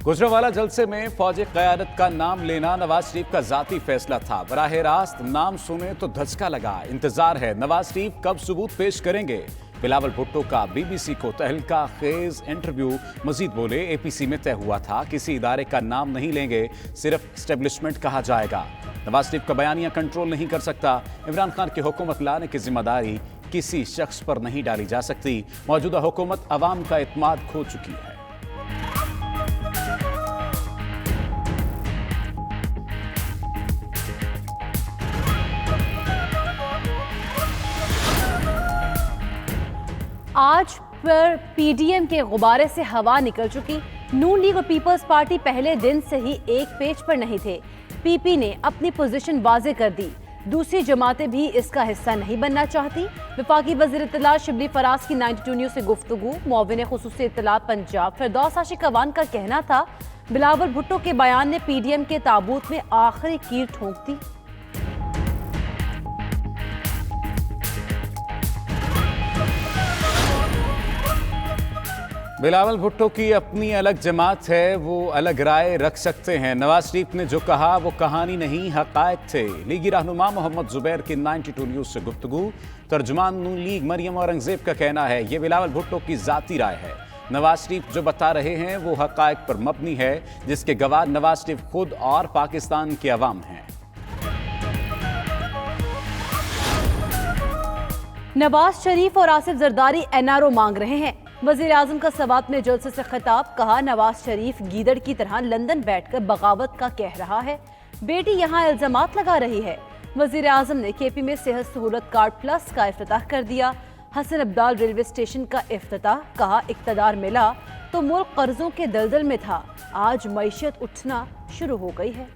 गुजरांवाला जलसे में फौजी क़यादत का नाम लेना नवाज शरीफ का जाती फैसला था। बराह रास्त नाम सुने तो धचका लगा। इंतजार है नवाज शरीफ कब सबूत पेश करेंगे। बिलावल भुट्टो का बीबीसी को तहलका खेज इंटरव्यू। मजीद बोले, एपीसी में तय हुआ था किसी इदारे का नाम नहीं लेंगे, सिर्फ एस्टेब्लिशमेंट कहा जाएगा। नवाज शरीफ का बयानिया कंट्रोल नहीं कर सकता। इमरान खान की हुकूमत लाने की जिम्मेदारी किसी शख्स पर नहीं डाली जा सकती। मौजूदा हुकूमत अवाम का इत्मीनान खो चुकी है। आज पर पीडीएम के गुब्बारे से हवा निकल चुकी। नून लीग और पीपल्स पार्टी पहले दिन से ही एक पेज पर नहीं थे। पीपी ने अपनी पोजीशन वाजे कर दी। दूसरी जमातें भी इसका हिस्सा नहीं बनना चाहती। वफाकी वज़ीर इत्तलात शिबली फराज की 92 न्यूज़ से गुफ्तगू। मुआविन खुसूसी इत्तलात पंजाब फिरदौस आशिक अवान का कहना था, बिलावल भुट्टो के बयान ने पीडीएम के ताबूत में आखिरी कील ठोंक दी। बिलावल भुट्टो की अपनी अलग जमात है, वो अलग राय रख सकते हैं। नवाज शरीफ ने जो कहा वो कहानी नहीं, हक़ाइक़ थे। लीगी रहनुमा मोहम्मद जुबैर की 92 न्यूज़ से गुफ्तगू। तर्जुमान नून लीग मरियम औरंगजेब का कहना है, ये बिलावल भुट्टो की ज़ाती राय है। नवाज शरीफ जो बता रहे हैं वो हक़ाइक़ पर मबनी है, जिसके गवाह नवाज शरीफ खुद और पाकिस्तान के अवाम हैं। नवाज शरीफ और आसिफ जरदारी एनआरओ मांग रहे हैं। वजीर आजम का सवात में जलसे से खिताब। कहा, नवाज शरीफ गीदड़ की तरह लंदन बैठकर बगावत का कह रहा है। बेटी यहाँ इल्जामात लगा रही है। वजीर आजम ने केपी में सेहत सहूलत कार्ड प्लस का इफ्तिताह कर दिया। हसन अब्दाल रेलवे स्टेशन का इफ्तिताह। कहा, इक़्तिदार मिला तो मुल्क कर्जों के दलदल में था, आज मईशत उठना शुरू हो गई है।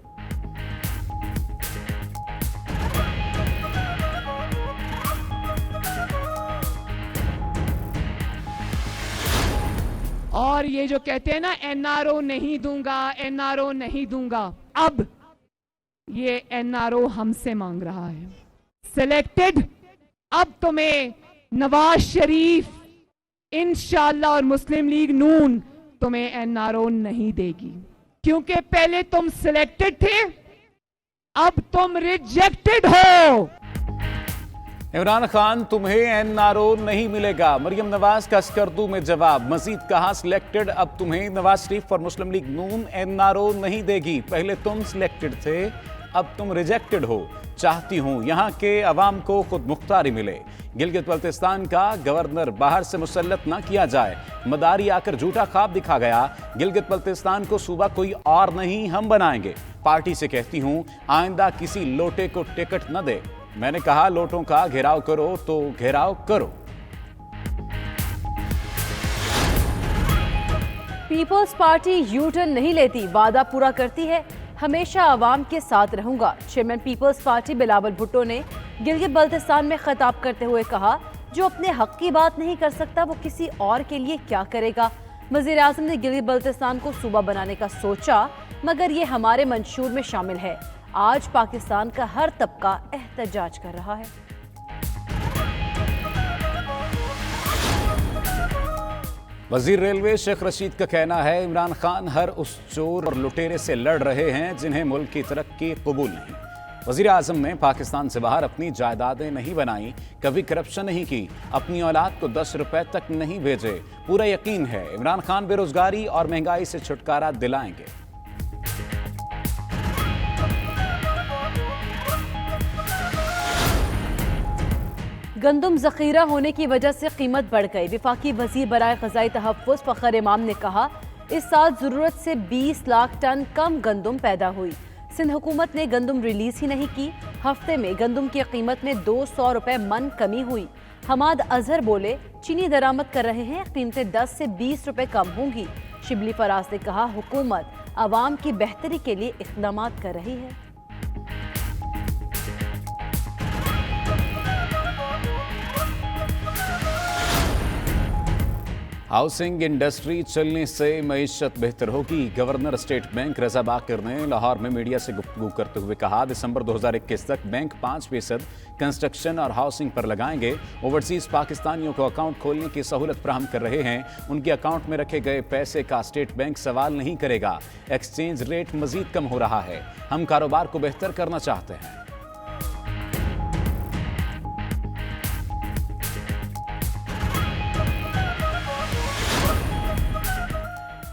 और ये जो कहते हैं ना, एनआरओ नहीं दूंगा, एनआरओ नहीं दूंगा, अब ये एनआरओ हमसे मांग रहा है सिलेक्टेड। अब तुम्हें नवाज शरीफ इंशाअल्लाह और मुस्लिम लीग नून तुम्हें एनआरओ नहीं देगी, क्योंकि पहले तुम सिलेक्टेड थे, अब तुम रिजेक्टेड हो। इमरान खान, तुम्हें एनआरओ नहीं मिलेगा। मरियम नवाज का स्कर्दू में जवाब। मजीद कहा, सिलेक्टेड, अब तुम्हें नवाज शरीफ और मुस्लिम लीग नून एनआरओ नहीं देगी। पहले तुम सिलेक्टेड थे, अब तुम रिजेक्टेड हो। चाहती हूं यहां के अवाम को खुद मुख्तारी मिले। गिलगित बल्तिस्तान का गवर्नर बाहर से मुसल्लत ना किया जाए। मदारी आकर झूठा ख्वाब दिखा गया। गिलगित बल्तिस्तान को सूबा कोई और नहीं, हम बनाएंगे। पार्टी से कहती हूं, आइंदा किसी लोटे को टिकट न दे। मैंने कहा, लोटों का घेराव करो तो घेराव करो। पीपल्स पार्टी यू टर्न नहीं लेती, वादा पूरा करती है। हमेशा आवाम के साथ रहूंगा। चेयरमैन पीपल्स पार्टी बिलावल भुट्टो ने गिलगित बल्तिस्तान में खिताब करते हुए कहा, जो अपने हक की बात नहीं कर सकता वो किसी और के लिए क्या करेगा। वज़ीर आज़म ने गिलगित बल्तिस्तान को सूबा बनाने का सोचा, मगर ये हमारे मंशूर में शामिल है। आज पाकिस्तान का हर तबका एहतजाज कर रहा है। वजीर रेलवे शेख रशीद का कहना है, इमरान खान हर उस चोर और लुटेरे से लड़ रहे हैं जिन्हें मुल्क की तरक्की कबूल नहीं। वजीर आजम ने पाकिस्तान से बाहर अपनी जायदादें नहीं बनाई, कभी करप्शन नहीं की, अपनी औलाद को 10 रुपए तक नहीं भेजे। पूरा यकीन है इमरान खान बेरोजगारी और महंगाई से छुटकारा दिलाएंगे। गंदम जखीरा होने की वजह से कीमत बढ़ गई। वफाकी वजीर बराए ग़ज़ाई तहफ़्फ़ुज़ फ़ख़र इमाम ने कहा, इस साल ज़रूरत से 20 लाख टन कम गंदम पैदा हुई। सिंध हुकूमत ने गंदम रिलीज़ ही नहीं की। हफ्ते में गंदम की कीमत में 200 रुपए मन कमी हुई। हमाद अजहर बोले, चीनी दरामद कर रहे हैं, कीमतें 10 से 20 रुपए कम होंगी। शिबली फराज ने कहा, हुकूमत आवाम की बेहतरी के लिए इक़दाम कर रही है। हाउसिंग इंडस्ट्री चलने से मईशत बेहतर होगी। गवर्नर स्टेट बैंक रजा बाकर ने लाहौर में मीडिया से गुफ्तगू करते हुए कहा, दिसंबर 2021 तक बैंक 5% कंस्ट्रक्शन और हाउसिंग पर लगाएंगे। ओवरसीज पाकिस्तानियों को अकाउंट खोलने की सहूलत फराहम कर रहे हैं। उनके अकाउंट में रखे गए पैसे का स्टेट बैंक सवाल नहीं करेगा। एक्सचेंज रेट मजीद कम हो रहा है। हम कारोबार को बेहतर करना चाहते हैं।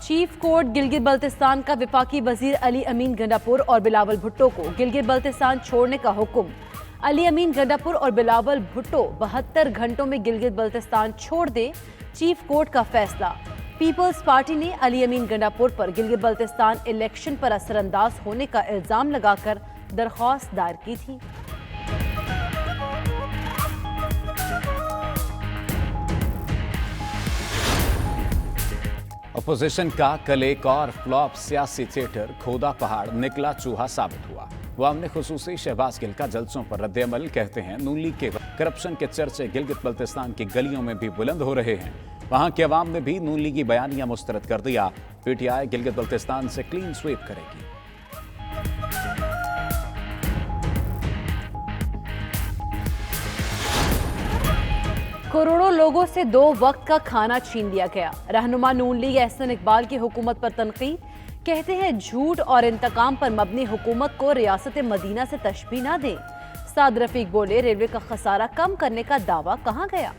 चीफ कोर्ट गिलगित बल्तिस्तान का वफाकी वजीर अली अमीन गंडापुर और बिलावल भुट्टो को गिलगित बल्तिस्तान छोड़ने का हुक्म। अली अमीन गंडापुर और बिलावल भुट्टो 72 घंटों में गिलगित बल्तिस्तान छोड़ दे, चीफ कोर्ट का फैसला। पीपल्स पार्टी ने अली अमीन गंडापुर पर गिलगित बल्तिस्तान इलेक्शन पर असरअंदाज होने का इल्जाम लगाकर दरख्वास्त दायर की थी। अपोजिशन का कल एक और फ्लॉप सियासी थिएटर खोदा पहाड़ निकला चूहा साबित हुआ। अवाम ने खुसूसी शहबाज गिल का जलसों पर रद्द-ए-अमल। कहते हैं नून लीग के करप्शन के चर्चे गिलगित बल्तिस्तान की गलियों में भी बुलंद हो रहे हैं। वहां के अवाम ने भी नून लीगी बयानिया मुस्तरद कर दिया। पीटीआई गिलगित बल्तिस्तान से क्लीन स्वीप करेगी। करोड़ों लोगों से 2 वक्त का खाना छीन लिया गया। रहनुमा नून लीग एहसन इकबाल की हुकूमत पर तनकीद। कहते हैं झूठ और इंतकाम पर मबनी हुकूमत को रियासत मदीना से तशबीह ना दें। साद रफीक बोले, रेलवे का खसारा कम करने का दावा कहां गया।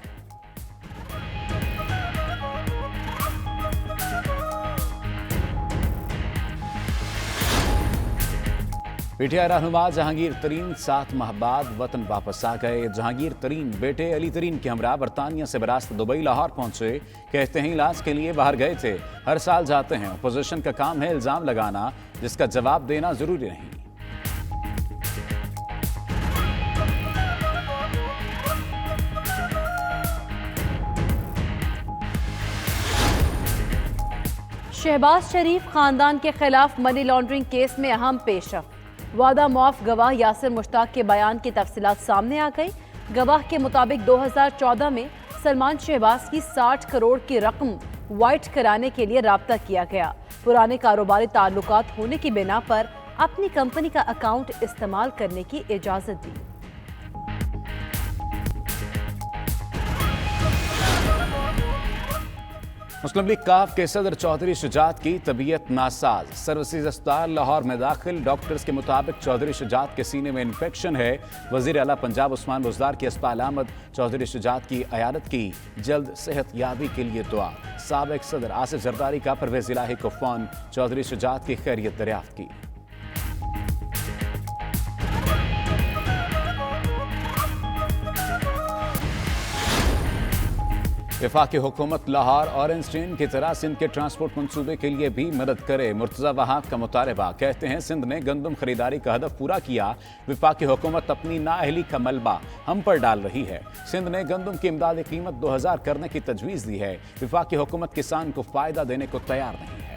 पीटीआई रहनुमा जहांगीर तरीन 7 माह बाद वतन वापस आ गए। जहांगीर तरीन बेटे अली तरीन के हमरा बरतानिया से बरास्त दुबई लाहौर पहुंचे। कहते हैं इलाज के लिए बाहर गए थे। हर साल जाते हैं। अपोजिशन का काम है इल्जाम लगाना, जिसका जवाब देना जरूरी नहीं। शहबाज शरीफ खानदान के खिलाफ मनी लॉन्ड्रिंग केस में अहम पेशरफ। वादा मुआफ गवाह यासिर मुश्ताक के बयान की तफसीलात सामने आ गई। गवाह के मुताबिक 2014 में सलमान शहबाज की 60 करोड़ की रकम वाइट कराने के लिए राब्ता किया गया। पुराने कारोबारी ताल्लुकात होने की बिना पर अपनी कंपनी का अकाउंट इस्तेमाल करने की इजाजत दी। मुस्लिम लीग काफ के सदर चौधरी शुजात की तबीयत नासाज। सर्विसेज अस्पताल लाहौर में दाखिल। डॉक्टर्स के मुताबिक चौधरी शुजात के सीने में इन्फेक्शन है। वजीर आला पंजाब उस्मान बुज़दार की अस्पताल आमद। चौधरी शुजात की अयादत की। जल्द सेहत याबी के लिए दुआ। साबिक सदर आसिफ जरदारी का परवेज इलाही को फोन। चौधरी शुजात की खैरियत दरियाफ्त की। वफाकी हुकूमत लाहौर ऑरेंज ट्रेन की तरह सिंध के ट्रांसपोर्ट मंसूबे के लिए भी मदद करे। मुर्तज़ा वहाब का मुतालबा। कहते हैं सिंध ने गंदम खरीदारी का हदफ पूरा किया। वफाकी हुकूमत अपनी नाअहली का मलबा हम पर डाल रही है। सिंध ने गंदम की इमदादी कीमत 2000 करने की तजवीज़ दी है। वफाकी हुकूमत किसान को फायदा देने को तैयार नहीं है।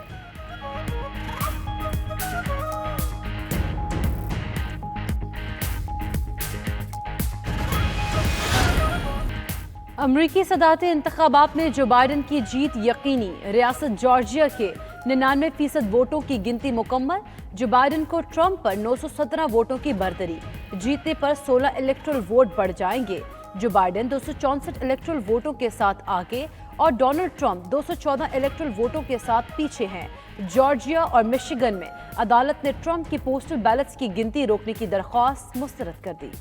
अमरीकी सदारती इंतखाबात में जो बाइडन की जीत यकीनी। रियासत जॉर्जिया के 99% वोटों की गिनती मुकम्मल। जो बाइडन को ट्रंप पर 917 वोटों की बरतरी। जीतने पर 16 इलेक्टोरल वोट बढ़ जाएंगे। जो बाइडन 264 इलेक्टोरल वोटों के साथ आगे और डोनाल्ड ट्रंप 214 इलेक्टोरल वोटों के साथ पीछे हैं। जॉर्जिया और मिशिगन में अदालत ने ट्रंप की पोस्टल बैलेट्स की गिनती रोकने की दरख्वास्त मुस्तरद कर दी।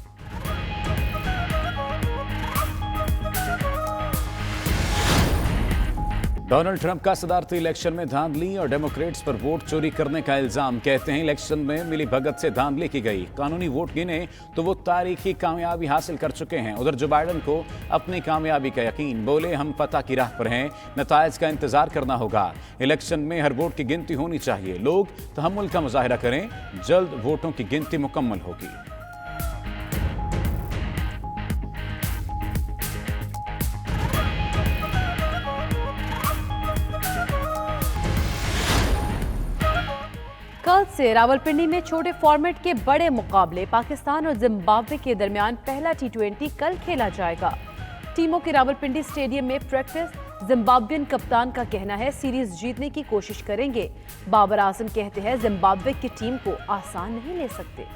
डोनाल्ड ट्रंप का सदारती इलेक्शन में धांधली और डेमोक्रेट्स पर वोट चोरी करने का इल्जाम। कहते हैं इलेक्शन में मिली भगत से धांधली की गई। कानूनी वोट गिने तो वो तारीखी कामयाबी हासिल कर चुके हैं। उधर जो बाइडन को अपनी कामयाबी का यकीन। बोले हम फतह की राह पर हैं। नताइज का इंतजार करना होगा। इलेक्शन में हर वोट की गिनती होनी चाहिए। लोग तहम्मुल का मुजाहिरा करें। जल्द वोटों की गिनती मुकम्मल होगी। कल से रावलपिंडी में छोटे फॉर्मेट के बड़े मुकाबले पाकिस्तान और जिम्बाब्वे के दरमियान पहला T20 कल खेला जाएगा। टीमों की रावलपिंडी स्टेडियम में प्रैक्टिस जिम्बाब्वियन कप्तान का कहना है सीरीज जीतने की कोशिश करेंगे। बाबर आजम कहते हैं जिम्बाब्वे की टीम को आसान नहीं ले सकते।